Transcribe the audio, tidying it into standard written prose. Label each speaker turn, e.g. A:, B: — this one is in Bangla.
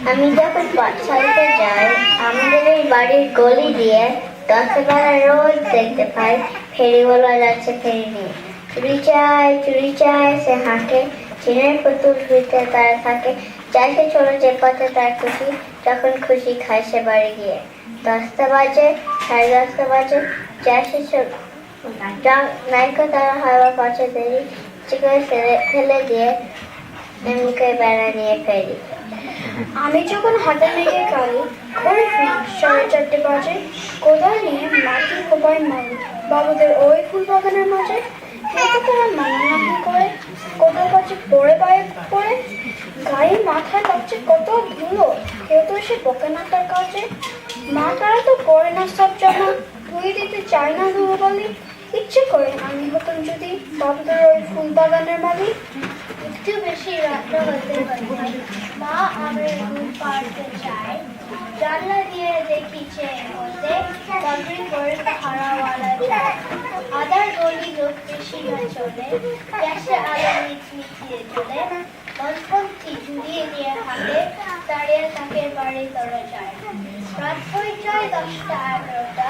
A: আমি যখন পাঠশালাতে যাই আমাদের এই বাড়ির গলি দিয়ে 10 বেলা রোজ দেখতে পাই ফেরিওয়ালা যাচ্ছে ফেরি নিয়ে। চুরি চাই সে হাঁকে, চিনের পুতুল ধুইতে তারা থাকে, যাইতে চলে যে পথে তার খুশি, যখন খুশি খায় সে বাড়ি গিয়ে। 10টা বাজে, 10:30 বাজে, যায় সে নাইকো তারা হাওয়া পাচ্ছে দেরি, চিকন ফেলে দিয়ে এমনিকে বেড়া নিয়ে ফেরি।
B: আমি যখন হাতের লেগে কালি ঘরে ফিরি 4:30 বাজে, কোদাল নিয়ে মাটি কোপায় মারি বাবুদের ওই ফুল বাগানের মাঝে। কেউ তো তোমার মানে নাকি করে, কোদাল কাছে পড়ে পায়ে পড়ে, গায়ে মাথায় লাগছে কত ধুলো, কেউ তো এসে বকে না তার কাছে। মা তারা তো করে না সব জানা, ধুয়ে দিতে চায় না ধুলো বালি। ইচ্ছে করে আমি হতাম যদি বাবুদের ওই ফুল বাগানের মালিক।
A: একটু বেশি রাতটা হতে পারে, মা আমার ঘুম পাড়তে চায়, জানলা দিয়ে দেখিছে মধ্যে চাকরি করে হারাওয়ালা যায়। আদার গলি লোক বেশি না চলে, গ্যাসে আলো মিছিয়ে চলে, মনপন্থী ঝুলিয়ে দিয়ে হাতে দাঁড়িয়ে থাকে বাড়ি দরজায়। রাত হয়ে যায় 10টা 11টা,